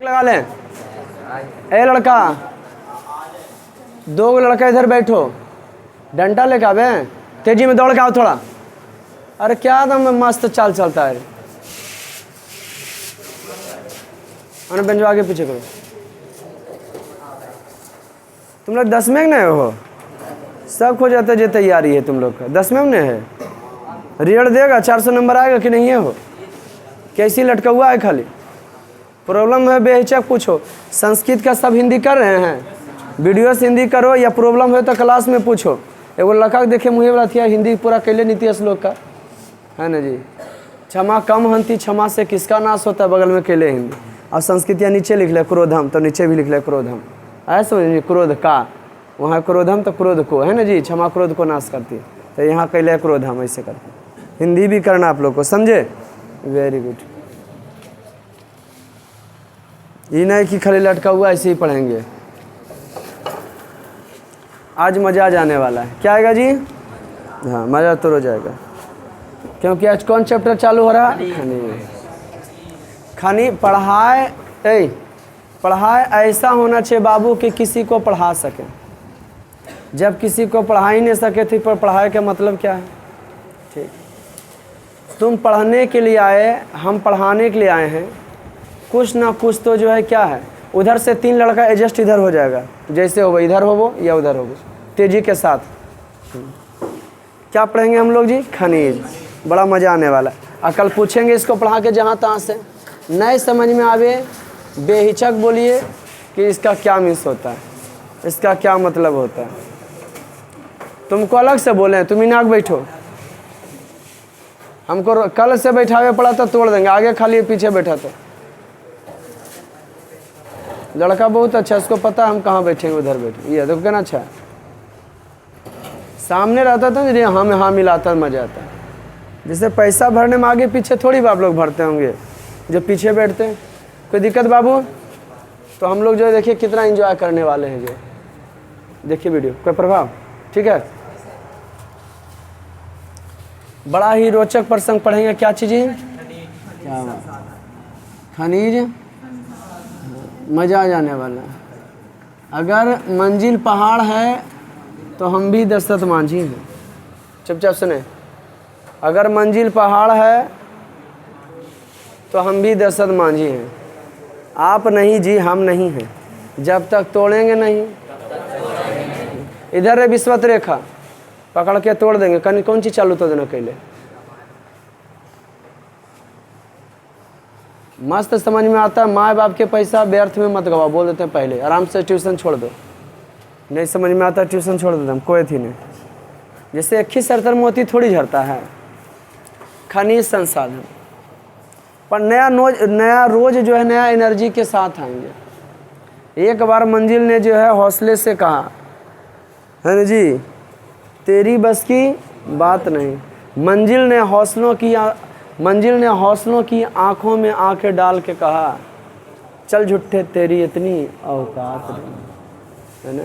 लगा लें। ए लड़का, 2 लड़का इधर बैठो, डंडा लेके आवे, तेजी में दौड़ के आओ थोड़ा। अरे क्या दम मस्त चाल चलता है। अरे बेंचो आगे पीछे करो। तुम लोग 10 में नहीं हो, सब खो जाते जो तैयारी है तुम लोग का। 10 में नहीं है, रिजल्ट देगा 400 नंबर आएगा कि नहीं है? हो कैसी लटका हुआ है खाली। प्रॉब्लम है बेहिचक पूछो। संस्कृत का सब हिंदी कर रहे हैं, वीडियो से हिंदी करो, या प्रॉब्लम है तो क्लास में पूछो। एगो लड़का देखे मुँह वाला थिया हिंदी पूरा कैले नीति श्लोक का है ना जी। क्षमा कम हंती क्षमा से किसका नाश होता है, बगल में कैले हिंदी। और संस्कृत या नीचे लिख ले क्रोधम तो नीचे भी लिख ले क्रोधम, ऐसे समझिए क्रोध का, वहाँ क्रोधम तो क्रोध को है ना जी। क्षमा क्रोध को नाश करती है, तो यहाँ कैले क्रोधम ऐसे करते। हिंदी भी करना आप लोग को, समझे? Very good. ये नहीं कि खाली लटका हुआ ऐसे ही पढ़ेंगे। आज मज़ा आ जाने वाला है। क्या आएगा जी? हाँ मज़ा तो हो जाएगा, क्योंकि आज कौन चैप्टर चालू हो रहा है? खानी। पढ़ाए ऐसा होना चाहिए बाबू कि किसी को पढ़ा सके। जब किसी को पढ़ा ही नहीं सके थे, पर पढ़ाए का मतलब क्या है? ठीक, तुम पढ़ने के लिए आए, हम पढ़ाने के लिए आए हैं। कुछ ना कुछ तो जो है क्या है, उधर से 3 लड़का एडजस्ट इधर हो जाएगा, जैसे हो इधर हो वो या उधर हो वो, तेजी के साथ। क्या पढ़ेंगे हम लोग जी? खनिज। बड़ा मज़ा आने वाला है। और कल पूछेंगे इसको पढ़ा के जहाँ तहाँ से, नए समझ में आवे बेहिचक बोलिए कि इसका क्या मीन्स होता है, इसका क्या मतलब होता है। तुमको अलग से बोले, तुम ही नाक बैठो। हमको कल से बैठावे पड़ा तो तोड़ देंगे, आगे खाली पीछे बैठा तो। लड़का बहुत अच्छा, इसको पता है हम कहाँ बैठेंगे, उधर बैठे। ये देखो कितना अच्छा है, सामने रहता था ना, हाँ मिलाता मजा आता है। जैसे पैसा भरने में आगे पीछे थोड़ी आप लोग भरते होंगे, जो पीछे बैठते हैं। कोई दिक्कत बाबू? तो हम लोग जो देखिए कितना एंजॉय करने वाले हैं। जो देखिए वीडियो, कोई प्रभाव? ठीक है, बड़ा ही रोचक प्रसंग पढ़ेंगे। क्या चीज़? क्या खनिज। मज़ा आ जाने वाला है। अगर मंजिल पहाड़ है तो हम भी दशरथ मांझी हैं। चुपचाप सुने। अगर मंजिल पहाड़ है तो हम भी दशरथ मांझी हैं। आप नहीं जी, हम नहीं हैं, जब तक तोड़ेंगे नहीं। इधर है विश्वत रेखा, पकड़ के तोड़ देंगे। कौन चीज़ चालू तो देना कैले, मस्त समझ में आता है। माँ बाप के पैसा व्यर्थ में मत गवा, बोल देते हैं पहले। आराम से ट्यूशन छोड़ दो, नहीं समझ में आता ट्यूशन छोड़ देते हम, कोई थी नहीं। जैसे एक ही सरतर मोती थोड़ी झड़ता है। खनिज संसाधन पर नया रोज जो है नया एनर्जी के साथ आएंगे। एक बार मंजिल ने जो है हौसले से कहा है ना जी, तेरी बस की बात नहीं। मंजिल ने हौसलों की आंखों में आंखें डाल के कहा, चल झुट्ठे तेरी इतनी औकात नहीं, है ना।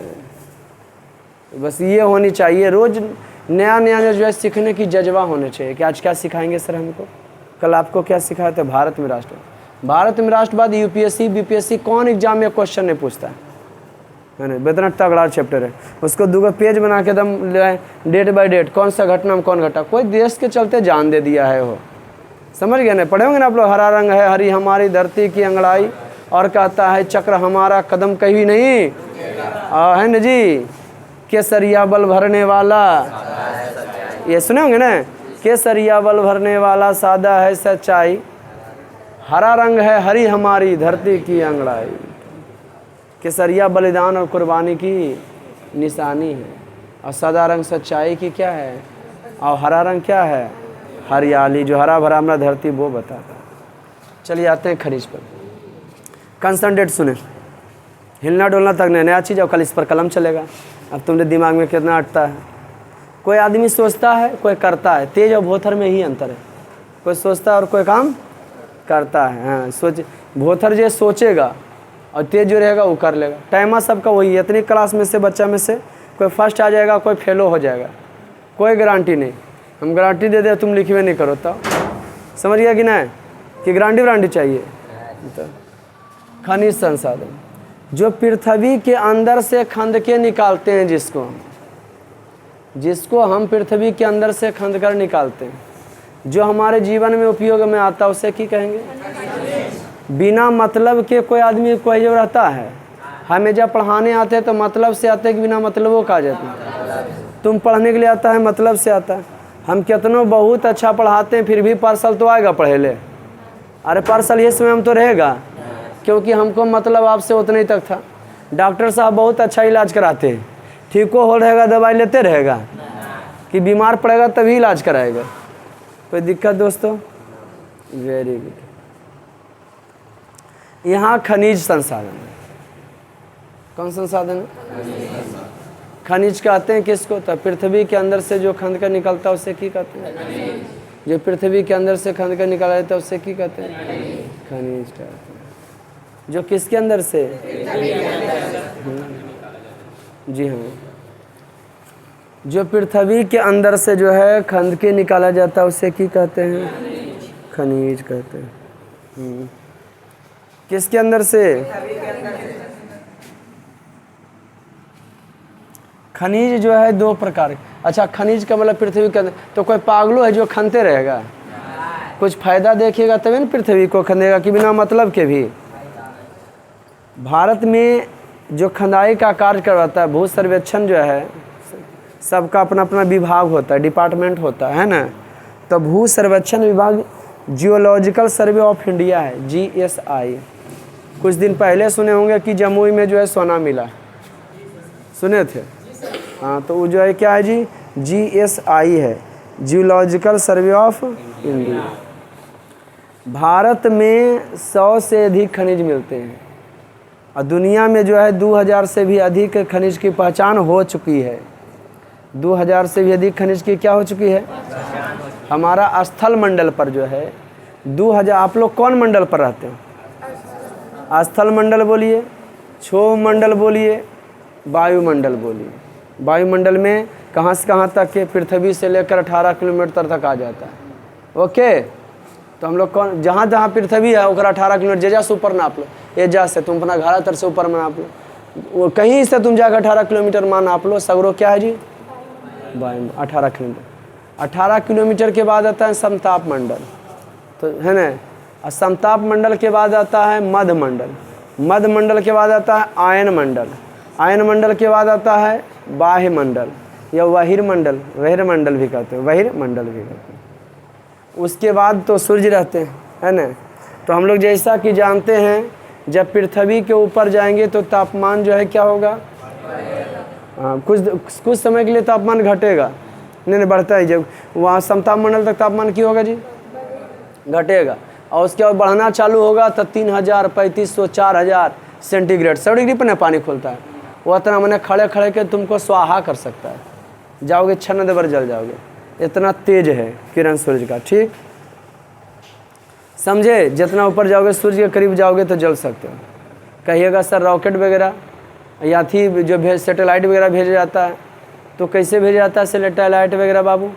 बस ये होनी चाहिए, रोज नया जो है सीखने की जज्बा होने चाहिए कि आज क्या सिखाएंगे सर हमको, कल आपको क्या सिखाया था। भारत में राष्ट्रवाद यूपीएससी बीपीएससी कौन एग्जाम में क्वेश्चन नहीं पूछता है ना। इतना तगड़ा चैप्टर है, उसको 2 पेज बना के एकदम डेट बाय डेट, कौन सा घटना में कौन घटा, कोई देश के चलते जान दे दिया है वो। समझ गए ना? पढ़े होंगे ना आप लोग। हरा रंग है हरी हमारी धरती की अंगड़ाई, और कहता है चक्र हमारा कदम कहीं नहीं, है ना जी। केसरिया बल भरने वाला, ये सुने होंगे ना, केसरिया बल भरने वाला सादा है सच्चाई, हरा रंग है हरी हमारी धरती की अंगड़ाई। केसरिया बलिदान और कुर्बानी की निशानी है, और सादा रंग सच्चाई की क्या है, और हरा रंग क्या है, हरियाली, जो हरा भरा हमारा धरती वो बताता है। चलिए आते हैं खनिज पर। कंसंट्रेट सुने, हिलना डोलना तक नहीं, नया चीज़। और कल इस पर कलम चलेगा। अब तुमने दिमाग में कितना अटता है। कोई आदमी सोचता है, कोई करता है। तेज और भोथर में ही अंतर है। कोई सोचता है और कोई काम करता है। हाँ, भोथर जो सोचेगा और तेज जो रहेगा वो कर लेगा। टाइमा सबका वही है। इतनी क्लास में से बच्चा में से कोई फर्स्ट आ जाएगा, कोई फेलो हो जाएगा, कोई गारंटी नहीं। हम गारंटी दे दे तुम लिखवे नहीं करो, तो समझ गया कि नहीं, कि गारंटी चाहिए। तो खनिज संसाधन जो पृथ्वी के अंदर से खंद के निकालते हैं, जिसको हम पृथ्वी के अंदर से खंद कर निकालते हैं, जो हमारे जीवन में उपयोग में आता है, उसे क्या कहेंगे? बिना मतलब के कोई आदमी कोई जो रहता है, हमें जब पढ़ाने आते हैं तो मतलब से आते हैं कि बिना मतलबों का आ जाते हैं? तुम पढ़ने के लिए आता है, मतलब से आता है। हम कितनों बहुत अच्छा पढ़ाते हैं, फिर भी पार्सल तो आएगा पढ़े ले। अरे पार्सल ये समय हम तो रहेगा, क्योंकि हमको मतलब आपसे उतना ही तक था। डॉक्टर साहब बहुत अच्छा इलाज कराते हैं, ठीक हो रहेगा, दवाई लेते रहेगा, कि बीमार पड़ेगा तभी इलाज कराएगा। कोई दिक्कत दोस्तों? Very good. यहाँ खनिज संसाधन है। कौन संसाधन है? खनिज कहते हैं किसको? तो पृथ्वी के अंदर से जो खंद का निकलता है उसे क्या कहते हैं? जो पृथ्वी के अंदर से खंद का निकाला जाता है उसे क्या कहते हैं? खनिज कहते हैं। जो किसके अंदर से? जी हाँ, जो पृथ्वी के अंदर से जो है खंद के निकाला जाता है उसे क्या कहते हैं? खनिज कहते हैं। किसके अंदर से? खनिज जो है दो प्रकार। अच्छा, खनिज का मतलब पृथ्वी के अंदर, तो कोई पागलो है जो खनते रहेगा? कुछ फायदा देखेगा तभी ना पृथ्वी को खनेगा, कि बिना मतलब के भी। भारत में जो खंदाई का कार्य करवाता है, भू सर्वेक्षण जो है, सबका अपना अपना विभाग होता है, डिपार्टमेंट होता है ना। तो भू सर्वेक्षण विभाग जियोलॉजिकल सर्वे ऑफ इंडिया है, GSI। कुछ दिन पहले सुने होंगे कि जमुई में जो है सोना मिला, सुने थे? हाँ, तो वो जो है क्या है जी? GSI है, geological survey of India. Bharat में 100 से अधिक खनिज मिलते हैं, और दुनिया में जो है 2000 से भी अधिक खनिज की पहचान हो चुकी है। 2000 से भी अधिक खनिज की क्या हो चुकी है? हमारा स्थल मंडल पर जो है 2000। आप लोग कौन मंडल पर रहते हो? स्थल मंडल बोलिए, क्षोभ मंडल बोलिए, वायुमंडल बोलिए। वायुमंडल में कहाँ से कहाँ तक के? पृथ्वी से लेकर 18 किलोमीटर तक आ जाता है। ओके, तो हम लोग कौन? जहाँ जहाँ पृथ्वी है ओकरा 18 किलोमीटर जे से ऊपर नाप लो। ये जा से तुम अपना घर तर से ऊपर में नाप लो, वो कहीं से तुम जाकर 18 किलोमीटर मान नाप लो। सगरो क्या है जी? 18 किलोमीटर। 18 किलोमीटर के बाद आता है समताप मंडल, तो है ना। और समताप मंडल के बाद आता है मध्य मंडल, मध्य मंडल के बाद आता है आयन मंडल, आयन मंडल के बाद आता है बाह्य मंडल या बहिर्मंडल, बहिर्मंडल भी कहते हैं, बहिर्मंडल भी कहते हैं। उसके बाद तो सूर्य रहते हैं, है ना। तो हम लोग जैसा कि जानते हैं, जब पृथ्वी के ऊपर जाएंगे तो तापमान जो है क्या होगा? हाँ, कुछ समय के लिए तापमान घटेगा, नहीं बढ़ता है। जब वहाँ समताप मंडल तक तापमान क्या होगा जी? घटेगा। और उसके बाद बढ़ना चालू होगा तो 3000, 3500, 4000 सेंटीग्रेड, 100 डिग्री पर ना पानी खोलता है। वो इतना मैंने खड़े खड़े के तुमको स्वाहा कर सकता है, जाओगे 6 बार जल जाओगे, इतना तेज है किरण सूर्य का। ठीक समझे? जितना ऊपर जाओगे, सूर्य के करीब जाओगे तो जल सकते हो। कहिएगा सर रॉकेट वगैरह या थी जो सैटेलाइट वगैरह भेजा जाता है, तो कैसे भेजा जाता है सैटेलाइट वगैरह बाबू?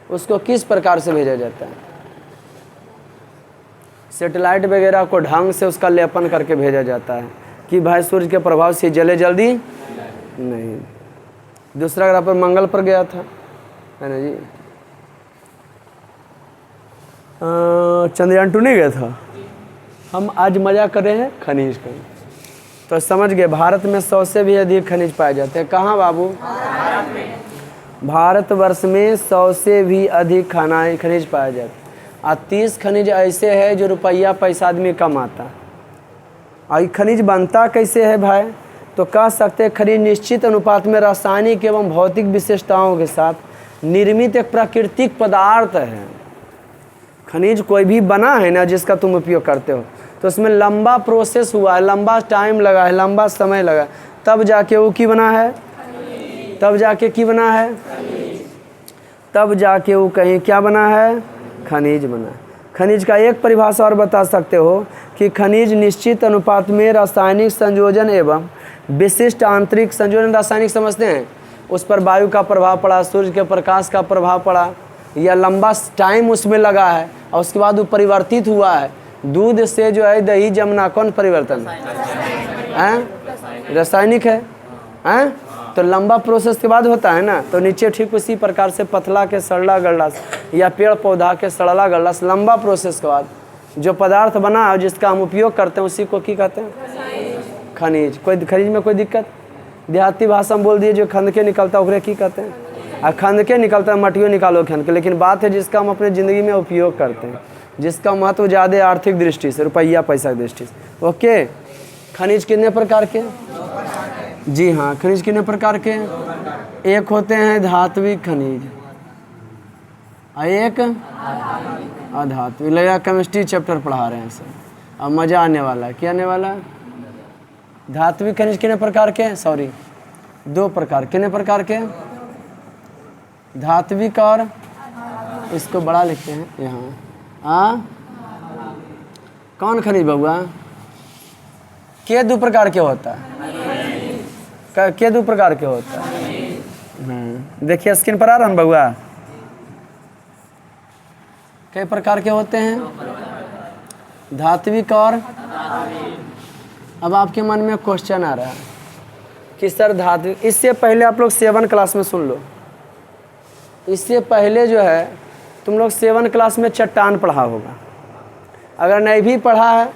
उसको किस प्रकार से भेजा जाता है? सैटेलाइट वगैरह को ढंग से उसका लेपन करके भेजा जाता है कि भाई सूर्य के प्रभाव से जले जल्दी नहीं। दूसरा ग्रह पर मंगल पर गया था, है ना जी, चंद्रयान 2 नहीं गया था। हम आज मजा कर रहे हैं खनिज का, तो समझ गए। भारत में 100 से भी अधिक खनिज पाए जाते हैं। कहाँ बाबू? भारतवर्ष में 100 से भी अधिक खनिज पाए जाते हैं। और 30 खनिज ऐसे है जो रुपया पैसा आदमी कमाता। और खनिज बनता कैसे है भाई? तो कह सकते हैं खनिज निश्चित अनुपात में रासायनिक एवं भौतिक विशेषताओं के साथ निर्मित एक प्राकृतिक पदार्थ है। खनिज कोई भी बना है ना जिसका तुम उपयोग करते हो, तो उसमें लंबा प्रोसेस हुआ है, लंबा टाइम लगा है, लंबा समय लगा, तब जाके वो की बना है, तब जाके की बना है, तब जाके वो कहीं क्या बना है? खनिज बना है। खनिज का एक परिभाषा और बता सकते हो कि खनिज निश्चित अनुपात में रासायनिक संयोजन एवं विशिष्ट आंतरिक संयोजन। रासायनिक समझते हैं, उस पर वायु का प्रभाव पड़ा, सूर्य के प्रकाश का प्रभाव पड़ा, या लंबा टाइम उसमें लगा है और उसके बाद वो परिवर्तित हुआ है, दूध से जो है दही जमना कौन परिवर्तन है? रासायनिक है। तो लंबा प्रोसेस के बाद होता है ना, तो नीचे ठीक उसी प्रकार से पतला के सड़ला गलला या पेड़ पौधा के सड़ला गलला से लंबा प्रोसेस के बाद जो पदार्थ बना है जिसका हम उपयोग करते हैं उसी को क्या कहते हैं? खनिज। कोई खनिज में कोई दिक्कत? देहाती भाषा में बोल दिए जो खंड के निकलता है उसे क्या कहते हैं? और खंड के निकलता है मटियो निकालो खंड के। लेकिन बात है जिसका हम अपने ज़िंदगी में उपयोग करते हैं, जिसका महत्व ज़्यादा आर्थिक दृष्टि से, रुपया पैसा की दृष्टि से। ओके, खनिज कितने प्रकार के? जी हाँ, खनिज कितने प्रकार के? एक होते हैं धात्विक खनिज और एक अधात्विक। लगा केमिस्ट्री चैप्टर पढ़ा रहे हैं सर, अब मज़ा आने वाला है। क्या आने वाला है? धात्विक खनिज कितने प्रकार के? सॉरी, 2 प्रकार। कितने प्रकार के? धात्विक और इसको बड़ा लिखते हैं यहाँ। कौन खनिज बउआ? के 2 प्रकार के होता है? के 2 प्रकार के होता है? देखिए स्क्रीन पर आ रहा है बउआ, कई प्रकार के होते हैं? धात्विक और। अब आपके मन में क्वेश्चन आ रहा है कि सर धात्विक, इससे पहले आप लोग 7 क्लास में सुन लो, इससे पहले जो है तुम लोग 7 क्लास में चट्टान पढ़ा होगा। अगर नहीं भी पढ़ा है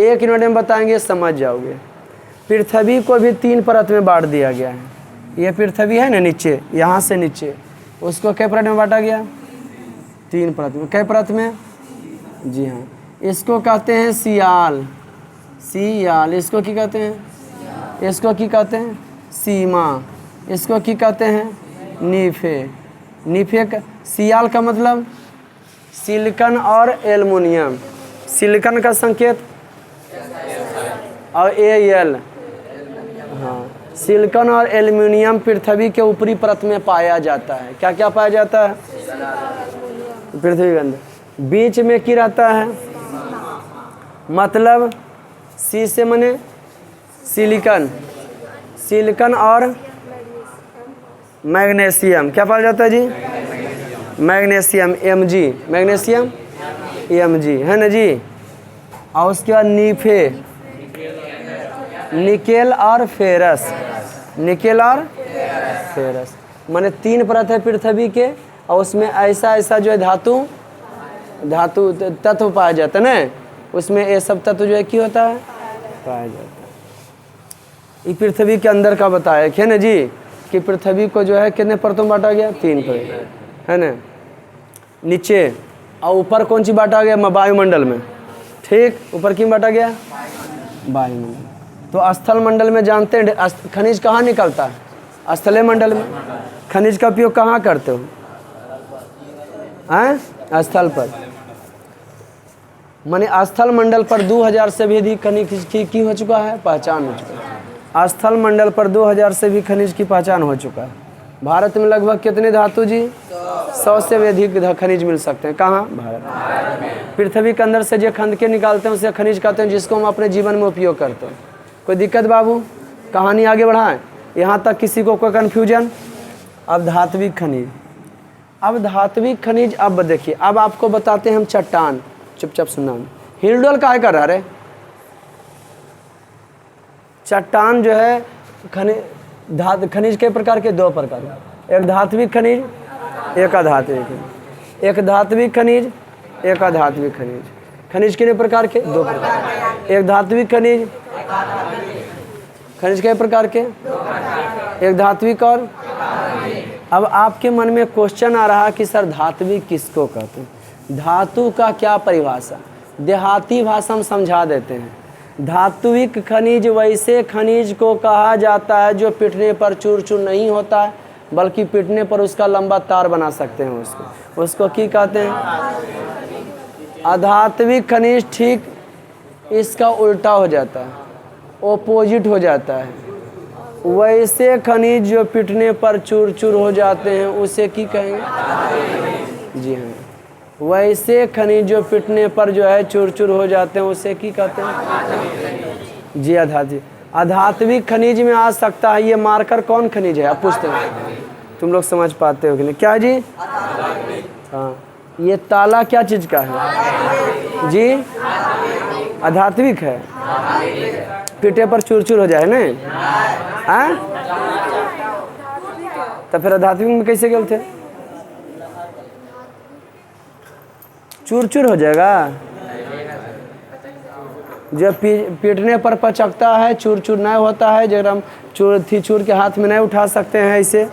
1 मिनट में बताएंगे समझ जाओगे। पृथ्वी को भी 3 परत में बांट दिया गया है। ये पृथ्वी है ना नीचे, यहाँ से नीचे, उसको कै परत में बांटा गया? 3 परत में। कै परत में? जी हाँ, इसको कहते हैं सियाल। सियाल। इसको क्या कहते हैं? इसको क्या कहते हैं? सीमा। इसको क्या कहते हैं? नीफे। नीफे का सियाल का मतलब सिलिकॉन और एल्युमिनियम। सिलिकॉन का संकेत और Al। हाँ, सिलिकॉन और एल्युमिनियम पृथ्वी के ऊपरी परत में पाया जाता है। क्या क्या पाया जाता है? पृथ्वी के अंदर। बीच में क्या रहता है? मतलब सी से मने सिलिकॉन। सिलिकॉन और मैग्नीशियम। क्या पाया जाता है जी? Magnesium, Mg। मैग्नीशियम Mg है ना जी। और उसके बाद नीफे, निकेल और फेरस। निकेल और फेरस माने 3 परत है पृथ्वी के, और उसमें ऐसा ऐसा जो है धातु तत्व पाया जाता है ना, उसमें ये सब तत्व जो है क्या होता है? पाया जाता है। ये पृथ्वी के अंदर का बताया है ना जी, कि पृथ्वी को जो है कितने परतों में बांटा गया? 3 परत है ना। नीचे और ऊपर कौन सी बांटा गया? वायुमंडल में। ठीक, ऊपर क्यों बांटा गया? वायुमंडल। तो स्थल मंडल में जानते हैं खनिज कहाँ निकलता है? स्थलीय मंडल में। खनिज का उपयोग कहाँ करते हो? स्थल पर। माने स्थल मंडल पर 2000 से भी अधिक खनिज की हो चुका है, पहचान हो चुका है। स्थल मंडल पर 2000 से भी खनिज की पहचान हो चुका है। भारत में लगभग कितने धातु जी? 100 से भी अधिक खनिज मिल सकते हैं। कहाँ? भारत। पृथ्वी के अंदर से जो खंड के निकालते हैं उसे खनिज कहते हैं, जिसको हम अपने जीवन में उपयोग करते हैं। कोई दिक्कत बाबू? कहानी आगे बढ़ाएं, यहाँ तक किसी को कोई कन्फ्यूजन? अब धात्विक खनिज। अब धात्विक खनिज, अब देखिए, अब आपको बताते हैं हम चट्टान। चुपचाप सुनना। हिलडोल काहे कर रहा है? चट्टान जो है खनिज के प्रकार के 2 प्रकार, एक धात्विक खनिज, एक अधात्विक खनिज। एक धात्विक खनिज, एक अधात्विक खनिज। खनिज कितने प्रकार के? 2 प्रकार। एक धात्विक खनिज, खनिज के प्रकार के? एक धात्विक और। अब आपके मन में क्वेश्चन आ रहा है कि सर धात्विक किसको कहते हैं? धातु का क्या परिभाषा? देहाती भाषा में समझा देते हैं। धात्विक खनिज वैसे खनिज को कहा जाता है जो पिटने पर चूर चूर नहीं होता है, बल्कि पिटने पर उसका लंबा तार बना सकते हैं। उसको क्या कहते हैं? अधात्विक खनिज ठीक इसका उल्टा हो जाता है, ओपोजिट हो जाता है। वैसे खनिज जो पिटने पर चूर चूर हो जाते हैं उसे क्या कहेंगे? जी हाँ, वैसे खनिज जो पिटने पर जो है चूर चूर हो जाते हैं उसे क्या कहते हैं? जी अधात्विक। अधात्विक खनिज में आ सकता है ये मार्कर कौन खनिज है? आप पूछते हैं, तुम लोग समझ पाते हो कि नहीं? क्या जी? हाँ, ये ताला क्या चीज़ का है? जी आध्यात्मिक है, पीटे पर चूर चूर हो जाए ना। हाँ तो फिर आध्यात्मिक में कैसे गए थे? चूर चूर हो जाएगा। जब पीटने पर पचकता है, चूर चूर नहीं होता है। जब हम चूर के हाथ में नहीं उठा सकते हैं ऐसे,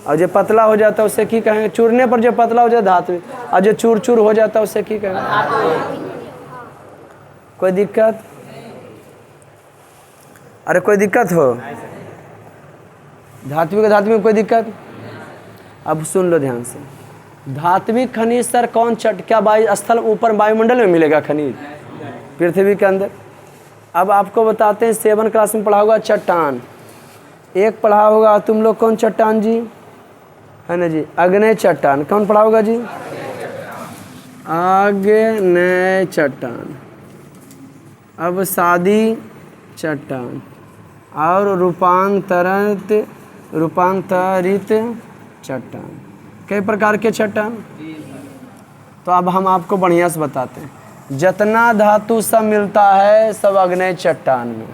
और जो पतला हो जाता है उससे की कहेंगे? चूरने पर जो पतला हो जाता है धातु, और जो चूर चूर हो जाता है उससे की कहेंगे? कोई दिक्कत? अरे कोई दिक्कत हो? धात्विक में कोई दिक्कत? अब सुन लो ध्यान से। धात्विक खनिज सर कौन क्या वायु स्थल ऊपर वायुमंडल में मिलेगा खनिज पृथ्वी के अंदर? अब आपको बताते हैं, 7 क्लास में पढ़ा होगा चट्टान। एक पढ़ा होगा तुम लोग कौन चट्टान जी, है ना जी? अग्नि चट्टान। कौन पढ़ा होगा जी? अग्नि चट्टान। अब सादी चट्टान और रूपांतरित चट्टान। कई प्रकार के चट्टान। तो अब हम आपको बढ़िया से बताते हैं। जितना धातु सब मिलता है सब अग्नि चट्टान में।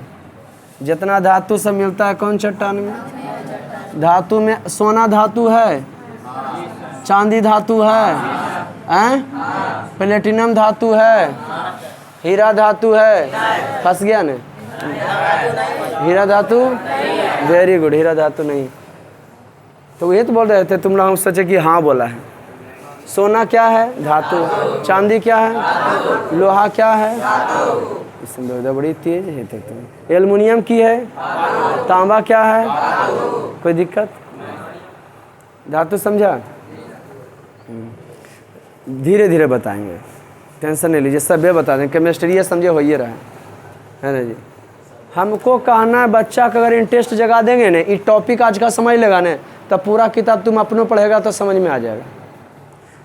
जितना धातु सब मिलता है कौन चट्टान में? धातु में सोना धातु है, चांदी धातु है, प्लेटिनम धातु है, हीरा धातु है। फंस गया ना? हीरा धातु, वेरी गुड, हीरा धातु नहीं। तो ये तो बोल रहे थे तुम लोग, हम सोचे कि हाँ बोला है। सोना क्या है? धातु। चांदी क्या है? लोहा क्या है? इसमें बड़ी तेज है तक तुम। एल्युमिनियम की है? तांबा क्या है? कोई दिक्कत? धातु समझा? धीरे धीरे बताएंगे, टेंशन नहीं लीजिए, सब बता दें। केमिस्ट्री ये समझे हो ही रहा है ना जी? हमको कहना है बच्चा का अगर इंटरेस्ट जगा देंगे ना, ये टॉपिक आज का समझ लेगा ना, तब पूरा किताब तुम अपनों पढ़ेगा तो समझ में आ जाएगा।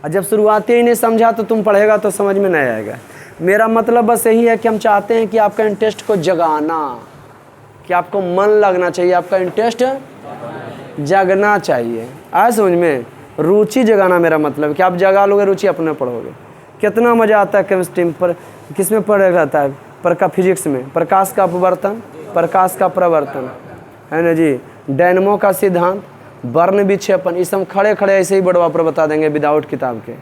और जब शुरुआती ही नहीं समझा तो तुम पढ़ेगा तो समझ में नहीं आएगा। मेरा मतलब बस यही है कि हम चाहते हैं कि आपका इंटरेस्ट को जगाना, कि आपको मन लगना चाहिए, आपका इंटरेस्ट जगना चाहिए। आया समझ में? रुचि जगाना मेरा मतलब कि आप जगा लोगे, रुचि अपने पढ़ोगे। कितना मज़ा आता है केमिस्ट्री में। पर किस में पढ़ा जाता है? फिजिक्स में प्रकाश का अपवर्तन, प्रकाश का प्रवर्तन, है ना जी? डायनमो का सिद्धांत, वर्ण विक्षेपन। इस हम खड़े खड़े ऐसे ही बड़वा पर बता देंगे विदाउट किताब के,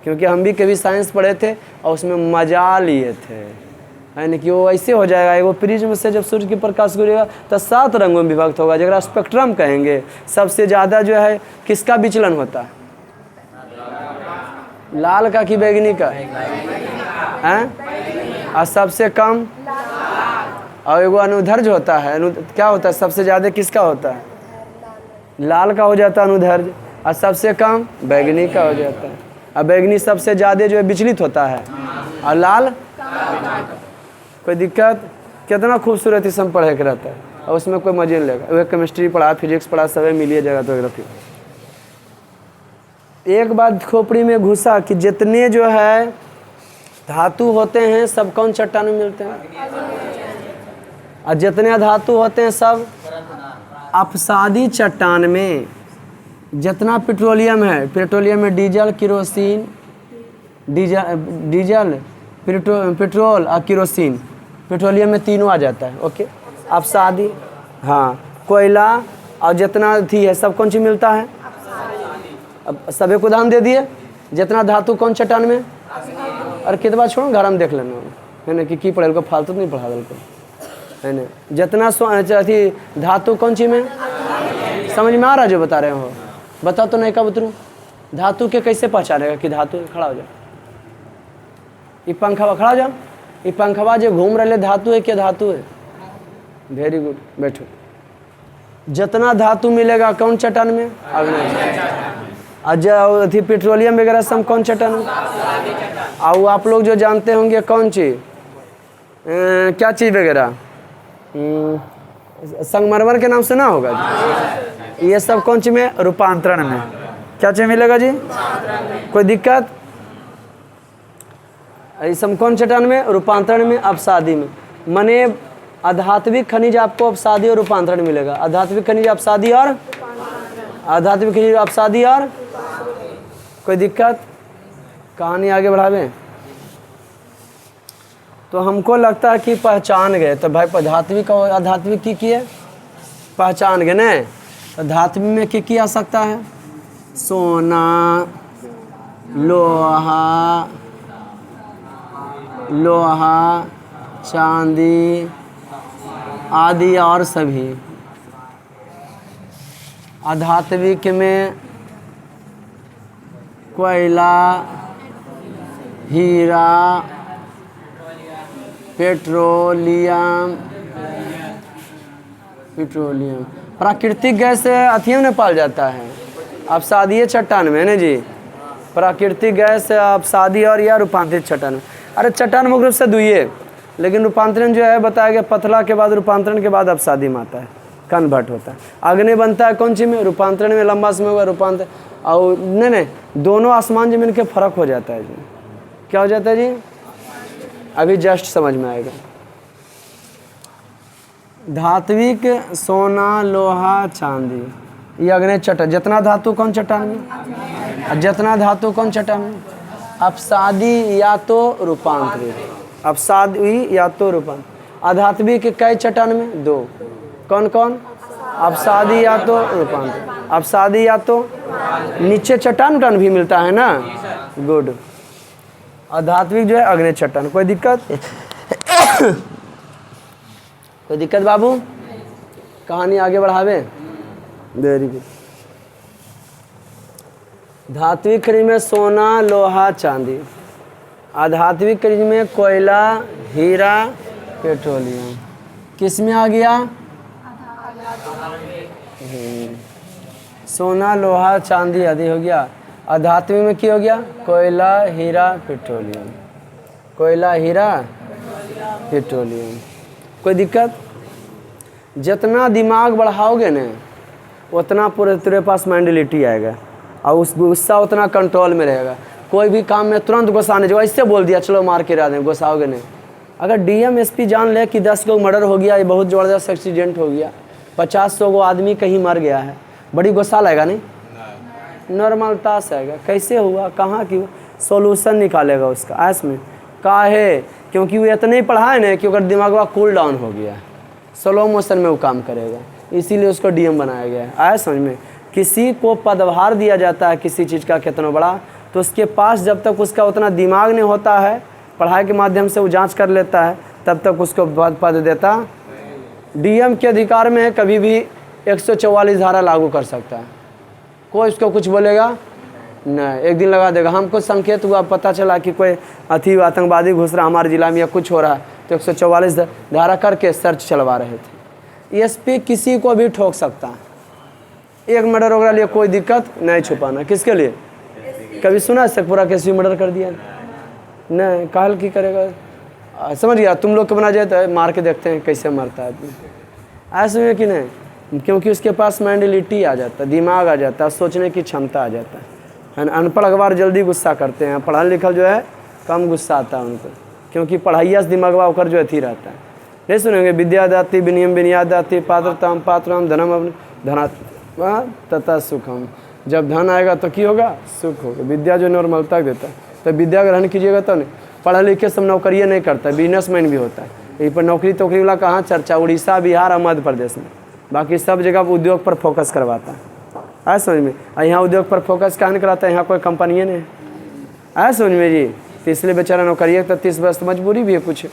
क्योंकि हम भी कभी साइंस पढ़े थे और उसमें मजा लिए थे, है ना? कि वो ऐसे हो जाएगा। एगो प्रिज्म से जब सूर्य की प्रकाश गुजरेगा तो 7 रंगों में विभक्त होगा, जगह स्पेक्ट्रम कहेंगे। सबसे ज़्यादा जो है किसका विचलन होता है? लाल का कि बैगनी का? हैं? और सबसे कम? और एगो अनुधर्ज होता है। क्या होता है? सबसे ज़्यादा किसका होता है? लाल का हो जाता है अनुधर्ज, और सबसे कम बैगनी का हो जाता है। और बैगनी सबसे ज़्यादा जो है विचलित होता है, और लाल। कोई दिक्कत? कितना खूबसूरत इसमें पढ़े के रहता है, और उसमें कोई मजे नहीं लेगा। वह केमिस्ट्री पढ़ा, फिजिक्स पढ़ा, सब मिलिए जगह तो ग्राफी। एक बात खोपड़ी में घुसा कि जितने जो है धातु होते हैं सब कौन चट्टान में मिलते हैं? और जितने धातु होते हैं सब अपसादी चट्टान में। जितना पेट्रोलियम है, पेट्रोलियम में डीजल, किरोसिन, डीजल पेट्रोल और किरोसिन, पेट्रोलियम में तीनों आ जाता है। ओके, अपसादी, हाँ, कोयला और जितना थी है सब कौन सी मिलता है? अब सभी को उदाहरण दे दिए। जितना धातु कौन चट्टान में? और कितना छोड़ो घर में देख लेना, है ना? कि पढ़े को फालतू नहीं पढ़ा को, है ना? जितना अथी धातु कौन सी में? समझ में आ रहा जो बता रहे हो? बताओ तो नहीं, कब उतरूँ? धातु के कैसे पहचानेगा कि धातु? खड़ा हो जाओ, ये पंखा खड़ा हो जाओ। ये पंखवा जो घूम रहे धातु है क्या? धातु है। वेरी गुड, बैठो। जितना धातु मिलेगा कौन चट्टान में? अथी पेट्रोलियम वगैरह सब कौन चट्टान में? और आप लोग जो जानते होंगे कौन चीज़, क्या चीज़ वगैरह, संगमरमर के नाम से ना होगा जी? ये सब कौन चीज़ में? रूपांतरण में। क्या चीज़ मिलेगा जी? कोई दिक्कत? ये सब कौन चट्टान में? रूपांतरण में, अपसादी में। मने आध्यात्मिक खनिज आपको अपसादी और रूपांतरण मिलेगा। आध्यात्मिक खनिज अपसादी और आध्यात्मिक खनिज अपसादी और कोई दिक्कत? कहानी आगे बढ़ावे। तो हमको लगता है कि पहचान गए। तो भाई धात्विक और अधात्विक की है पहचान गए न। तो धात्विक में की आ सकता है? सोना, लोहा, चांदी आदि और सभी। अधात्विक में कोयला, हीरा, पेट्रोलियम। प्राकृतिक गैस अथियम में पाल जाता है, अपसादीय चट्टान में ना जी। प्राकृतिक गैस अपसादी और या रूपांतरित चट्टान में। अरे चट्टान मुख्य रूप से दुइये, लेकिन रूपांतरण जो है बताया गया पतला के बाद रूपांतरण के बाद अपसादी में आता है, कन्वर्ट होता है। अग्नि बनता है कौन सी में? रूपांतरण में लंबा समय हुआ रूपांतर। और नहीं दोनों आसमान जमीन के फर्क हो जाता है जी। क्या हो जाता है जी? अभी जस्ट समझ में आएगा। धात्विक सोना, लोहा, चांदी, ये अग्नि चट्टान। जितना धातु कौन चट्टान में? जितना धातु कौन चट्टान में? अपसादी या तो रूपांतरित। अपसादी या तो रूपांतरित। अधात्विक कई चट्टान में? दो। कौन कौन? अपसादी या तो रूपांतरित। अपसादी या तो नीचे चट्टान टन भी मिलता है ना। गुड। अधात्विक जो है अग्नि चट्टान। कोई दिक्कत? कोई दिक्कत बाबू? कहानी आगे बढ़ावे। Very good. धात्विक खनिज में सोना, लोहा, चांदी। अधात्विक खनिज में कोयला, हीरा, पेट्रोलियम। किस में आ गया? सोना, लोहा, चांदी आदि हो गया। अधात्विक में क्या हो गया? कोयला, हीरा, पेट्रोलियम। कोयला, हीरा, पेट्रोलियम। कोई दिक्कत? जितना दिमाग बढ़ाओगे ना उतना पूरे तेरे पास मेंटलिटी आएगा और उस गुस्सा उतना कंट्रोल में रहेगा। कोई भी काम में तुरंत गुस्सा आने, जो ऐसे बोल दिया चलो मार के गिरा दें, गुस्साओगे नहीं। अगर डीएम एसपी जान ले कि 10 लोग मर्डर हो गया, ये बहुत ज़बरदस्त एक्सीडेंट हो गया, 50-100 को आदमी कहीं मर गया है, बड़ी गुस्सा लगेगा नहीं? नॉर्मलता से आएगा। कैसे हुआ, कहाँ की, सोल्यूशन निकालेगा उसका। ऐस में का है क्योंकि वो इतना ही पढ़ा है ना कि अगर दिमाग का कूल डाउन हो गया, स्लो मोशन में वो काम करेगा, इसीलिए उसको डीएम बनाया गया है। आया समझ में? किसी को पदभार दिया जाता है किसी चीज़ का कितना बड़ा, तो उसके पास जब तक उसका उतना दिमाग नहीं होता है, पढ़ाई के माध्यम से वो जांच कर लेता है, तब तक उसको पद देता। डीएम के अधिकार में है कभी भी 144 धारा लागू कर सकता है, कोई उसको कुछ बोलेगा नहीं। एक दिन लगा देगा। हमको संकेत हुआ, पता चला कि कोई आतंकवादी घुस रहा हमारे जिला में या कुछ हो रहा है, तो 144 धारा करके सर्च चलवा रहे थे। एसपी किसी को भी ठोक सकता है। एक मर्डर वगैरह लिए कोई दिक्कत नहीं, छुपाना किसके लिए? कभी सुना शेखपुरा कैसे मर्डर कर दिया? नहीं, काल की करेगा। समझ गया? तुम लोग को बना जाए तो मार के देखते हैं कैसे मरता है आदमी। ऐसे में कि नहीं, क्योंकि उसके पास मेंटलिटी आ जाता है, दिमाग आ जाता है, सोचने की क्षमता आ जाता है। अनपढ़ अखबार जल्दी गुस्सा करते हैं, पढ़ा लिखा जो है कम गुस्सा आता है उनको, क्योंकि पढ़ाइया से दिमागवा होकर जो अथी रहता है। नहीं सुनेंगे? विद्या दाती विनियम विनिया दाती पात्रताम पात्रम धनम धना तथा सुखम। जब धन आएगा तो क्या होगा? सुख होगा। विद्या जो नॉर्मलता देता है, तो विद्या ग्रहण कीजिएगा तो नहीं। पढ़ा लिखे सब नौकरी नहीं करता है, बिजनेसमैन भी होता है। यहीं पर नौकरी तोकरी वाला कहाँ चर्चा? उड़ीसा, बिहार और मध्य प्रदेश में। बाकी सब जगह उद्योग पर फोकस करवाता है। आया समझ में? यहाँ उद्योग पर फोकस क्या नहीं कराता है, यहाँ कोई कंपनी नहीं है। आया समझ में जी? तो इसलिए बेचारा नौकरी तो 30 वर्ष मजबूरी भी है कुछ।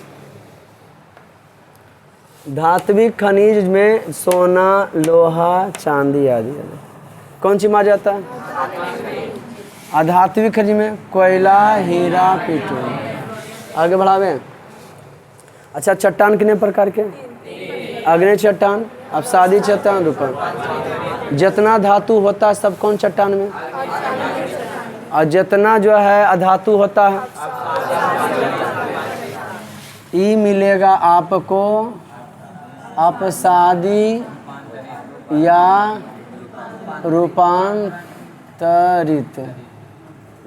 धात्विक खनिज में सोना, लोहा, चांदी आदि। कौन सी मार जाता है? अधात्विक खनिज में कोयला, हीरा, पेट्रोल। आगे बढ़ावे। अच्छा, चट्टान कितने प्रकार के? अग्नि चट्टान, अपसादी चट्टान, रूपन। जितना धातु होता है सब कौन चट्टान में? और जितना जो है अधातु होता है, ई मिलेगा आपको अपसादी या रूपांतरित,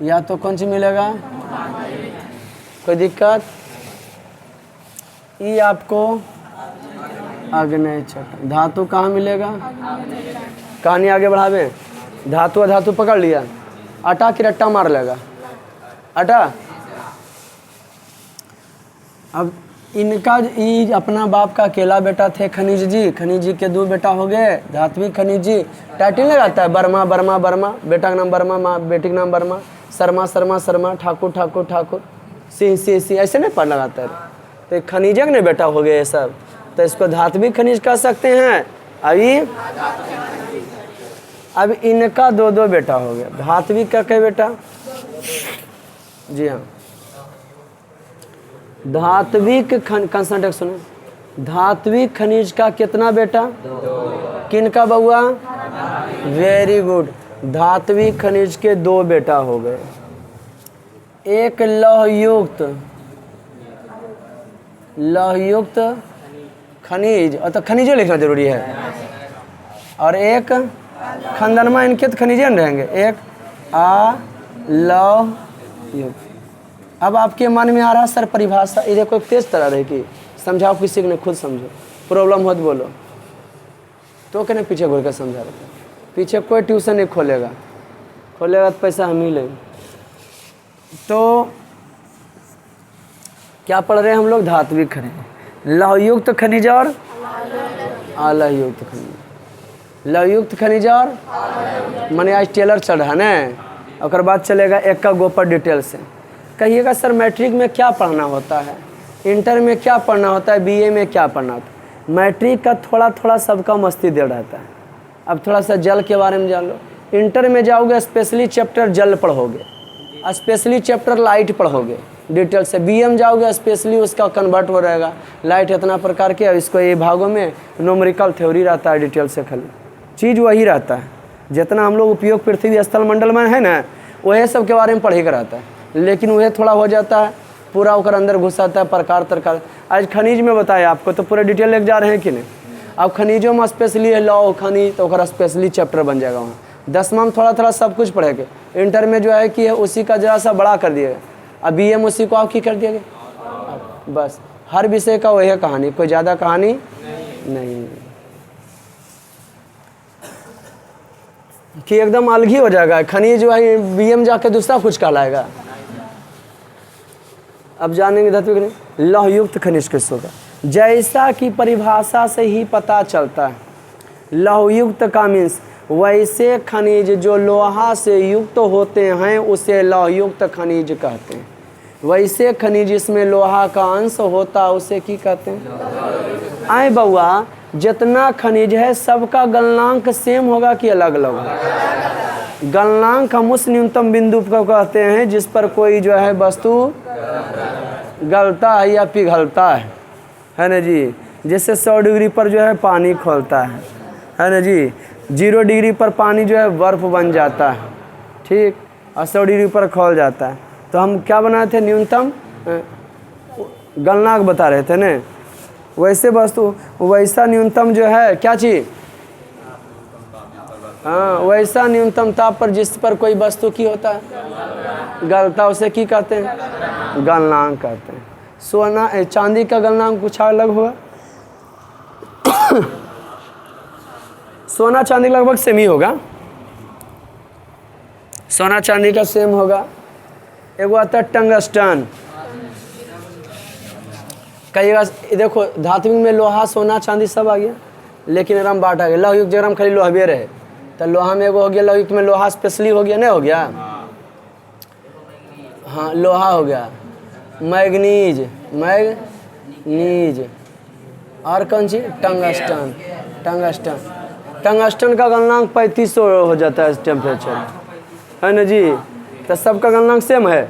या तो कौन सी मिलेगा? कोई दिक्कत? ये आपको अग्नि चट्टान। धातु कहाँ मिलेगा? कहानी आगे बढ़ावे। धातु अधातु पकड़ लिया, आटा की रट्टा मार लेगा। आटा अब इनका ये अपना बाप का अकेला बेटा थे खनिज जी के 2 बेटा हो गए धात्विक खनिज जी। टाइटल लगाता है वर्मा वर्मा वर्मा, बेटा का नाम वर्मा, माँ बेटी का नाम वर्मा, शर्मा शर्मा शर्मा, ठाकुर ठाकुर ठाकुर, सिंह सिंह सिंह, ऐसे नहीं पढ़ लगाता है। तो खनिजक ने बेटा हो गए ये सब, तो इसको धात्विक खनिज कह सकते हैं। अब इनका 2 बेटा हो गया। धात्विक का क्या बेटा? जी हाँ, धात्विक कंसंट्रेट सुनो, धात्विक खनिज का कितना बेटा? 2। किन का बउआ? Very good. धात्विक खनिज के 2 बेटा हो गए। एक लौहयुक्त खनिज, और तो खनिजों लिखना जरूरी है, और एक खंडनमा, इनके तो खनिजन रहेंगे। एक अलौहयुक्त। अब आपके मन में आ रहा सर परिभाषा, ये देखो तेज तरह रहेगी, समझाओ किसी ने, खुद समझो, प्रॉब्लम हो तो बोलो। तो कहने पीछे घुर कर समझा रहे, पीछे कोई ट्यूशन नहीं खोलेगा तो पैसा हम ही लेंगे। तो क्या पढ़ रहे हैं हम लोग? धात्विक खनिज, लौहयुक्त खनिज और अलौहयुक्त खनिज। लौहयुक्त खनिज और माने आज टेलर चढ़ा है ना, और बाद चलेगा एक का गोपर डिटेल से। कहिएगा सर मैट्रिक में क्या पढ़ना होता है, इंटर में क्या पढ़ना होता है, बीए में क्या पढ़ना होता है? मैट्रिक का थोड़ा थोड़ा सबका मस्ती दे रहता है। अब थोड़ा सा जल के बारे में जान लो। इंटर में जाओगे स्पेशली चैप्टर जल पढ़ोगे, स्पेशली चैप्टर लाइट पढ़ोगे डिटेल से। बीए में जाओगे स्पेशली उसका कन्वर्ट हो रहेगा, लाइट इतना प्रकार के, इसको ये भागों में न्यूमेरिकल थ्योरी रहता है डिटेल से। खाली चीज़ वही रहता है, जितना हम लोग उपयोग पृथ्वी स्थल मंडल में है ना, वही सब के बारे में पढ़े का रहता है। लेकिन वह थोड़ा हो जाता है, पूरा होकर अंदर घुसाता है प्रकार तरकार। आज खनिज में बताया आपको, तो पूरा डिटेल लेके जा रहे हैं कि नहीं? अब खनिजों में स्पेशली है लौ खनिज, तो स्पेशली चैप्टर बन जाएगा वहाँ। 10वां में थोड़ा थोड़ा सब कुछ पढ़ेंगे। इंटर में जो है कि है उसी का जरा सा बड़ा कर दिएगा, अब बीए में उसी को आप की कर दिएगा। बस हर विषय का वही कहानी, कोई ज़्यादा कहानी नहीं कि एकदम अलग ही हो जाएगा। खनिज जो है बीए में जाके दूसरा कुछ कहलाएगा। अब जानेंगे धात्विक खनिज। लौहयुक्त खनिज किस होगा? जैसा कि परिभाषा से ही पता चलता है, लौहयुक्त का मीन्स वैसे खनिज जो लोहा से युक्त होते हैं उसे लौहयुक्त खनिज कहते हैं। वैसे खनिज जिसमें लोहा का अंश होता है उसे की कहते हैं? आए बउआ, जितना खनिज है सबका गलनांक सेम होगा कि अलग अलग होगा? गलनांक हम उस न्यूनतम बिंदु को कहते हैं जिस पर कोई जो है वस्तु गलता है या पिघलता है ना जी। जैसे 100 डिग्री पर जो है पानी खौलता है ना जी। 0 डिग्री पर पानी जो है बर्फ़ बन जाता है, ठीक, और 100 डिग्री पर खौल जाता है। तो हम क्या बनाए थे? न्यूनतम गलनांक बता रहे थे ना। वैसे वस्तु वैसा न्यूनतम जो है क्या चीज़? हाँ, वैसा न्यूनतम ताप पर जिस पर कोई वस्तु की होता है गलता, उसे की कहते हैं? गलनांक कहते हैं। सोना चांदी का गलनांक कुछ अलग होगा। सोना चांदी लगभग सेम ही होगा, सोना चांदी का सेम होगा। एक आता है टंगस्टन। कहिएगा देखो धात्विक में लोहा सोना चांदी सब आ गया, लेकिन एकदम बांट आ गया। लौहयुक्त जगह में खाली लोहबे रहे, तो लोहा में एगो हो गया, लौहयुक्त में लोहा स्पेशली हो गया, नहीं हो गया? हाँ, लोहा हो गया। मैग्नीज, और कौन सी? टंगस्टन। टंगस्टन का गलनांक 3500 हो जाता है टेम्परेचर, है ना जी। तो सबका गलनांक सेम है।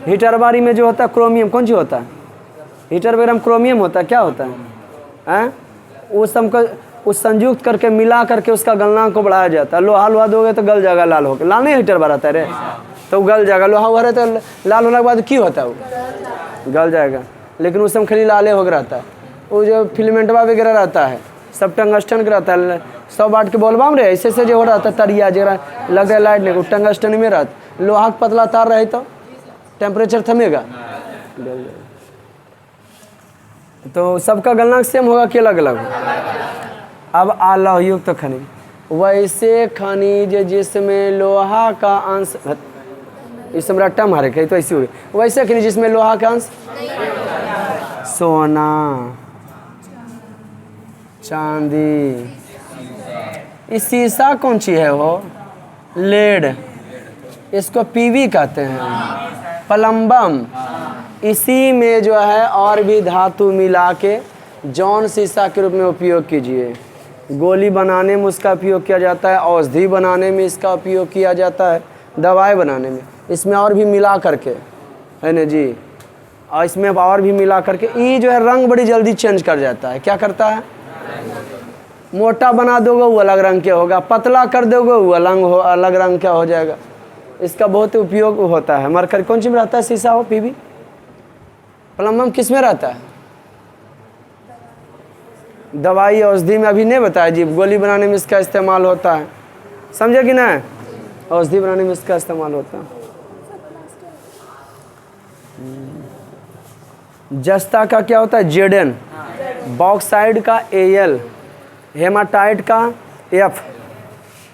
हीटर बारी में जो होता है क्रोमियम, कौन सी होता है? हीटर वगैरह में क्रोमियम होता है, क्या होता है? उस सबका उस संयुक्त करके मिला करके उसका गलनांक को बढ़ाया जाता है। लोहा दोगे तो गल जाएगा, लाल होकर। लाल नहीं हीटर भरा रहता है रे, तो गल जाएगा। लोहा हुआ रहता है तो लाल होने के बाद क्यों होता है? वो गल जाएगा, लेकिन उस समय खाली लाले हो रहता है। वो जो फिलामेंटवा वगैरह रहता है सब टंगस्टन का रहता है। 100 वाट के बॉल्बाम रे ऐसे से जो हो रहा था तरिया जरा लग रहा लाइट नहीं, टंगस्टन में रहता। लोहा का पतला तार रहे तो टेम्परेचर थमेगा, तो सबका गलनांक सेम होगा कि अलग अलग? अब अलौहयुक्त खनिज, वैसे खनिज जिसमें लोहा का अंश इस समय रट्टा मारे कहीं तो ऐसी हो गई। वैसे खनिज जिसमें लोहा का अंश, सोना, चांदी। इस शीशा कौन सी है वो, लेड, इसको पीवी कहते हैं, प्लम्बम। इसी में जो है और भी धातु मिला के जौन शीशा के रूप में उपयोग कीजिए। गोली बनाने में उसका उपयोग किया जाता है, औषधि बनाने में इसका उपयोग किया जाता है, दवाई बनाने में। इसमें और भी मिला करके, है ना जी, और इसमें और भी मिला करके ये जो है रंग बड़ी जल्दी चेंज कर जाता है। क्या करता है, मोटा बना दोगे वो अलग रंग के होगा, पतला कर दोगे वो अलग रंग का हो जाएगा। इसका बहुत उपयोग होता है। मरकरी कौन चीज़ में रहता है, शीशा हो, पीवी, प्लम्बम किस में रहता है, दवाई औषधि में अभी नहीं बताया जी। गोली बनाने में इसका इस्तेमाल होता है, समझे कि नहीं, औषधि बनाने में इसका इस्तेमाल होता है। जस्ता का क्या होता है, जेडन, बॉक्साइड का एल, हेमाटाइट का एफ,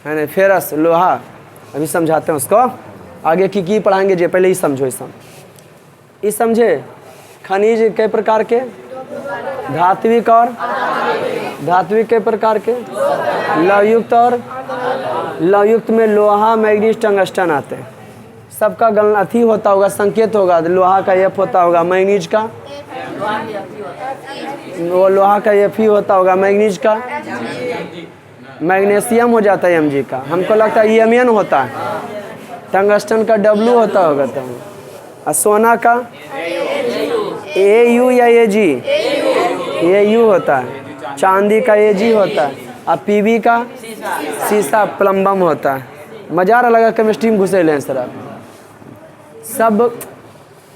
है ना, फेरस लोहा। अभी समझाते हैं उसको, आगे की पढ़ाएंगे जी, पहले ही समझो। इस समझे खनिज कई प्रकार के, धात्विक और धात्विक कई प्रकार के, लवयुक्त और लवयुक्त में लोहा, मैग्नीज, टंगस्टन आते हैं। सबका गलती होता होगा, संकेत होगा, लोहा का एफ होता होगा, मैग्नीज का वो लोहा का एफ ही होता होगा, मैग्नीज का मैग्नीशियम हो जाता है Mg का, हमको लगता है Mn होता है, टंगस्टन का W होता होगा तो, और सोना का Au या Ag, Au होता है, चांदी का Ag होता है, और Pb का शीशा प्लम्बम होता है। मजा लगा केमिस्ट्री में घुसे लें सर आप। सब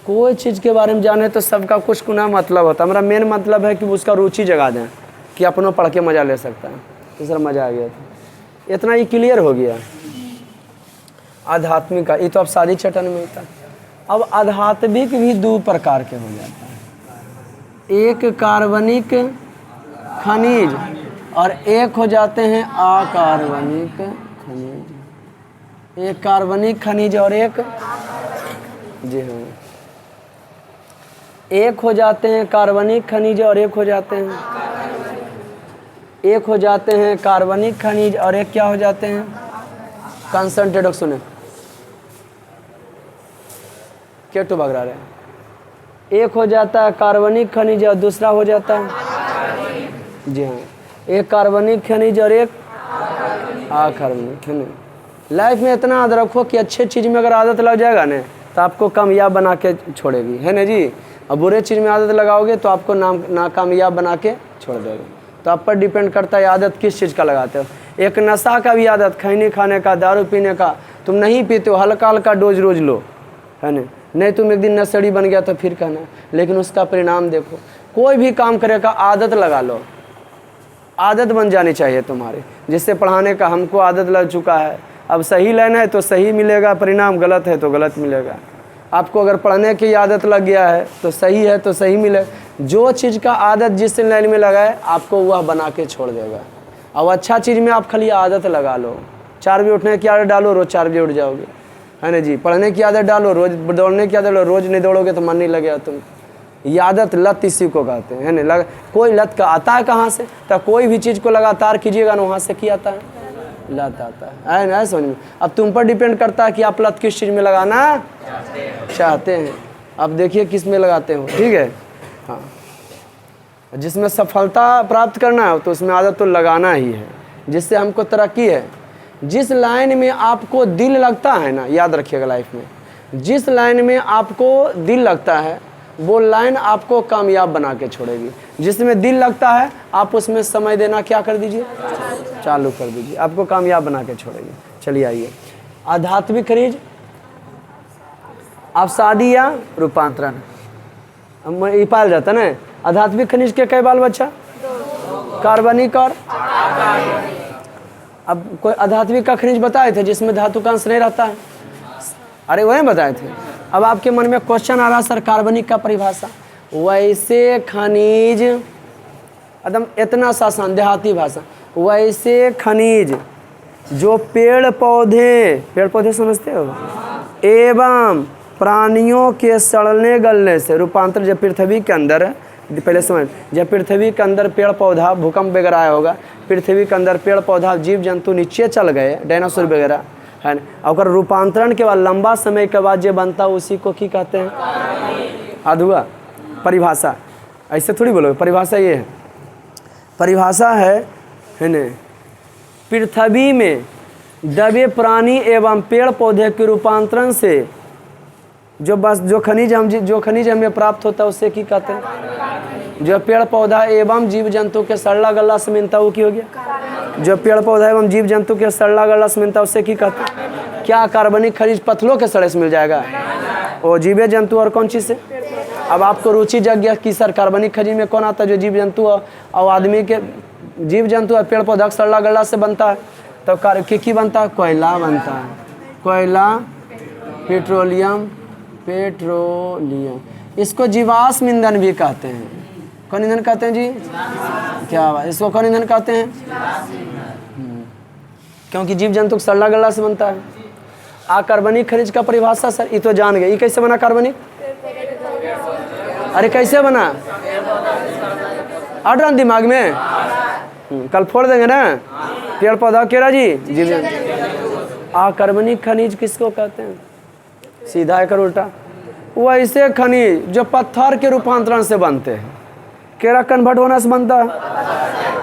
कोई चीज़ के बारे में जाने तो सबका कुछ कुना मतलब होता है। हमारा मेन मतलब है कि उसका रुचि जगा दें कि अपनों पढ़ के मज़ा ले सकता है। तो सर मज़ा आ गया था, इतना ही क्लियर हो गया। आध्यात्मिक का ये तो अब सारी चटन में था। अब आध्यात्मिक भी दो प्रकार के हो जाता है, एक कार्बनिक खनिज और एक हो जाते हैं अकार्बनिक खनिज। एक कार्बनिक खनिज और एक, जी हाँ, एक हो जाते हैं कार्बनिक खनिज और एक हो जाते हैं, एक हो जाते हैं कार्बनिक खनिज और एक क्या हो जाते हैं, कंसंट्रेट। सुने क्या तो भाग रहा है, एक हो जाता है कार्बनिक खनिज और दूसरा हो जाता है, जी हाँ, एक कार्बनिक खनिज और एक अकार्बनिक खनिज। लाइफ में इतना याद रखो कि अच्छे चीज़ में अगर आदत लग जाएगा ना तो आपको कामयाब बना के छोड़ेगी, है ना जी। और बुरे चीज़ में आदत लगाओगे तो आपको नाकामयाब बना के छोड़ देगा। तो आप पर डिपेंड करता है आदत किस चीज़ का लगाते हो। एक नशा का भी आदत, खैनी खाने का, दारू पीने का, तुम नहीं पीते हो, हल्का हल्का डोज रोज लो, है ना, नहीं तुम एक दिन नशेड़ी बन गया तो फिर कहना, लेकिन उसका परिणाम देखो। कोई भी काम करे का आदत लगा लो, आदत बन जानी चाहिए तुम्हारी। जिससे पढ़ाने का हमको आदत लग चुका है, अब सही लेना है तो सही मिलेगा परिणाम, गलत है तो गलत मिलेगा। आपको अगर पढ़ने की आदत लग गया है तो सही है तो सही मिले। जो चीज़ का आदत जिस लाइन में लगाए आपको वह बना के छोड़ देगा। अब अच्छा चीज़ में आप खाली आदत लगा लो, 4 बजे उठने की आदत डालो, रोज़ 4 बजे उठ जाओगे, है ना जी। पढ़ने की आदत डालो, रोज़ दौड़ने की आदत डालो, रोज़ नहीं दौड़ोगे तो मन नहीं लगेगा तुम। ये आदत लत इसी को कहते हैं, है ना। कोई लत का आता है कहाँ से, तो कोई भी चीज़ को लगातार कीजिएगा ना वहाँ से क्या आता है, लत आता है ना, समझ में। अब तुम पर डिपेंड करता है कि आप लत किस चीज़ में लगाना चाहते हैं। अब देखिए किस में लगाते हो, ठीक है। हाँ, जिसमें सफलता प्राप्त करना है तो उसमें आदत तो लगाना ही है, जिससे हमको तरक्की है। जिस लाइन में आपको दिल लगता है ना, याद रखिएगा लाइफ में, जिस लाइन में आपको दिल लगता है वो लाइन आपको कामयाब बना के छोड़ेगी। जिसमें दिल लगता है आप उसमें समय देना क्या कर दीजिए, चालू कर दीजिए, आपको कामयाब बना के छोड़ेगी। चलिए आइए, आध्यात्मिक खनिज अवसादी या रूपांतरण ये पाया जाता है ना। आध्यात्मिक खनिज के कई बाल बच्चा, कार्बनिक और, अब कोई आध्यात्मिक का खनिज बताए थे जिसमें धातु का अंश नहीं रहता है, अरे वही बताए थे। अब आपके मन में क्वेश्चन आ रहा सर कार्बनिक का परिभाषा, वैसे खनिज एकदम इतना सा देहाती भाषा, वैसे खनिज जो पेड़ पौधे समझते हो, एवं प्राणियों के सड़ने गलने से, रूपांतर जब पृथ्वी के अंदर, पहले समझ, जब पृथ्वी के अंदर पेड़ पौधा, भूकंप वगैरह आया होगा, पृथ्वी के अंदर पेड़ पौधा जीव जंतु नीचे चल गए, डायनासोर वगैरह है ना, और रूपांतरण के बाद लंबा समय के बाद जो बनता उसी को की कहते हैं? अधुआ। परिभाषा ऐसे थोड़ी बोलोगे, परिभाषा ये है, परिभाषा है ना, पृथ्वी में दबे प्राणी एवं पेड़ पौधे के रूपांतरण से जो खनिज हमें प्राप्त होता है उसे की कहते हैं? जो पेड़ पौधा एवं जीव जंतु के सड़ला गला से मिलता वो की हो गया? जो पेड़ पौधा एवं जीव जंतु के सड़ला गला से मिलता उसे की कहते हैं? क्या कार्बनिक खनिज पत्थरों के सड़े से मिल जाएगा? वो जीव जंतु और कौन चीज़ से? अब आपको रुचि जग गया कि सर कार्बनिक खनिज में कौन आता है? जो जीव जंतु और आदमी के, जीव जंतु और पेड़ पौधा सड़ला गला से बनता है, तो की बनता है? कोयला बनता है, कोयला, पेट्रोलियम, इसको जीवाश्म ईंधन भी कहते हैं। कौन ईंधन कहते हैं जी? क्या बात, इसको कौन ईंधन कहते हैं? क्योंकि जीव जंतु सड़ला गला से बनता है। कार्बनिक खनिज का परिभाषा सर ये तो जान गए, ये कैसे बना कार्बनिक? अरे कैसे बना? अट रहा दिमाग में, कल फोड़ देंगे ना। पेड़ पौधा केरा जी, जीव जंतु। कार्बनिक खनिज किसको कहते हैं? सीधा है कर उल्टा, वैसे खनिज जो पत्थर के रूपांतरण से बनते हैं, केरा कन्वर्ट होने से बनता है,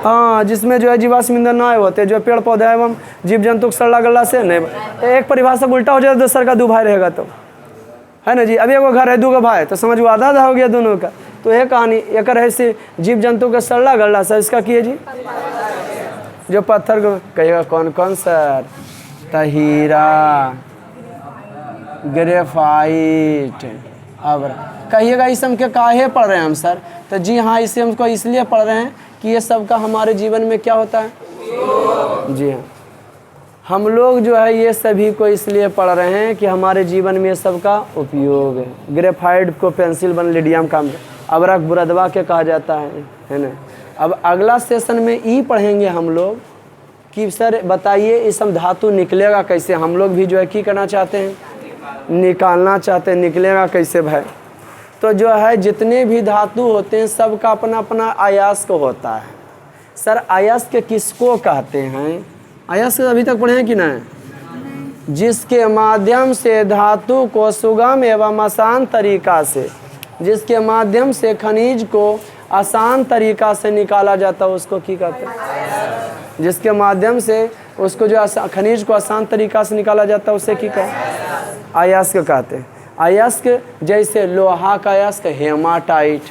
हाँ, जिसमें जो है जीवाश्म ईंधन ना होते, जो पेड़ पौधा एवं जीव जंतु सड़ला गला से नहीं। एक परिभाषा उल्टा हो जाए तो दूसर का दो भाई रहेगा, तो है ना जी। अभी एगो घर है, दो गो भाई, तो समझ आधा आधा हो गया दोनों का। तो ये कहानी एक है से जीव जंतु के सड़ला गला से, इसका किए जी जो पत्थर को कहिएगा कौन कौन सर? तहीरा, ग्रेफाइट। अब कहिएगा इस हम के काहे पढ़ रहे हैं हम सर? तो जी हाँ, इसे हमको इसलिए पढ़ रहे हैं कि ये सब का हमारे जीवन में क्या होता है? जी हाँ, हम लोग जो है ये सभी को इसलिए पढ़ रहे हैं कि हमारे जीवन में सब का उपयोग है। ग्रेफाइट को पेंसिल बन लिडियम का अबरक बुरदवा के कहा जाता है ना। अब अगला सेशन में ई पढ़ेंगे हम लोग कि सर बताइए इस हम धातु निकलेगा कैसे? हम लोग भी जो है की करना चाहते हैं, निकालना चाहते हैं, निकलेगा कैसे भाई? तो जो है जितने भी धातु होते हैं सबका अपना अपना अयस्क होता है। सर अयस्क किसको कहते हैं? अयस्क अभी तक पढ़े हैं कि नहीं? जिसके माध्यम से धातु को सुगम एवं आसान तरीका से, जिसके माध्यम से खनिज को आसान तरीका से निकाला जाता है उसको की कहते हैं? जिसके माध्यम से उसको जो खनिज को आसान तरीका से निकाला जाता है उसे की कहते हैं? अयस्क कहते हैं। अयस्क जैसे लोहा का अयस्क हेमाटाइट,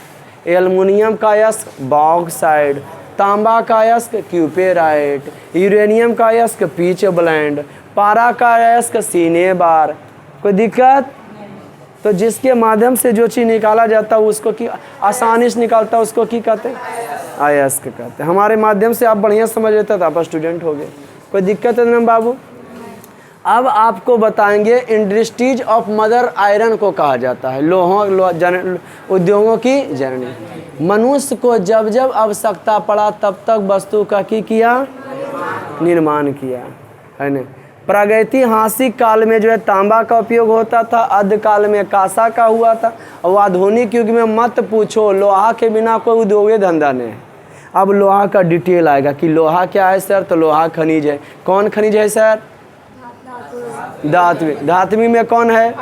एल्युमिनियम का अयस्क बॉक्साइट, तांबा का अयस्क क्यूपेराइट, यूरेनियम का अयस्क पीच ब्लेंड, पारा का अयस्क सीने बार। कोई दिक्कत? तो जिसके माध्यम से जो चीज़ निकाला जाता है उसको की आसानी से निकालता है उसको की कहते हैं? अयस्क कहते हैं। हमारे माध्यम से आप बढ़िया समझ लेते तो आप स्टूडेंट हो गए। कोई दिक्कत है ना बाबू? अब आपको बताएंगे इंडस्ट्रीज ऑफ मदर आयरन को कहा जाता है, उद्योगों की जननी। मनुष्य को जब जब आवश्यकता पड़ा तब तक वस्तु का किया? निर्माण किया, है ना। प्रागैतिहासिक काल में जो है तांबा का उपयोग होता था, आदि काल में कांसा का हुआ था, और आधुनिक युग में मत पूछो, लोहा के बिना कोई उद्योग धंधा नहीं है। अब लोहा का डिटेल आएगा कि लोहा क्या है सर? तो लोहा खनिज है। कौन खनिज है सर? धात्वी। धात्वी में कौन है?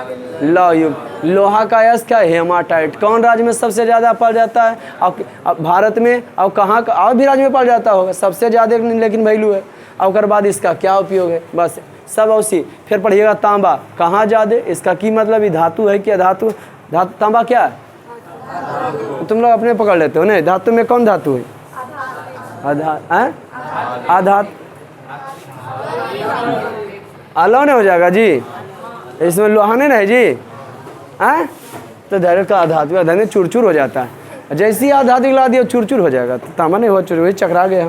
लौह युक्त। लोहा का अयस्क क्या है? हेमाटाइट। कौन राज्य में सबसे ज़्यादा पाया जाता है? अब भारत में, और कहाँ का और भी राज्य में पाया जाता होगा, सबसे ज़्यादा लेकिन वैल्यू है। और उसके बाद इसका क्या उपयोग है? बस सब उसी। फिर पढ़िएगा तांबा कहाँ ज़्यादा, इसका की मतलब ये धातु है क्या? धातु तांबा क्या है? तुम लोग अपने पकड़ लेते हो ना। धातु में कौन धातु है? आधात। अलाव नहीं हो जाएगा जी, इसमें लोहा नहीं है जी, हैं? तो डायरेक्ट तो आधात्विक आधार चूर हो जाता है। जैसे ही आधात्विक ला दिया चूर हो जाएगा, तो तांबा नहीं हो चूर, वही चकरा गया।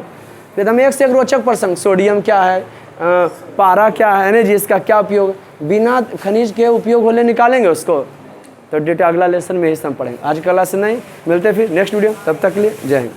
फिर हम एक से एक रोचक प्रसंग, सोडियम क्या है, पारा क्या है ना जी, इसका क्या उपयोग, बिना खनिज के उपयोग होने निकालेंगे उसको। तो डेटा अगला लेसन में ही हम पढ़ेंगे। आज क्लास से नहीं मिलते, फिर नेक्स्ट वीडियो। तब तक के लिए जय हिंद।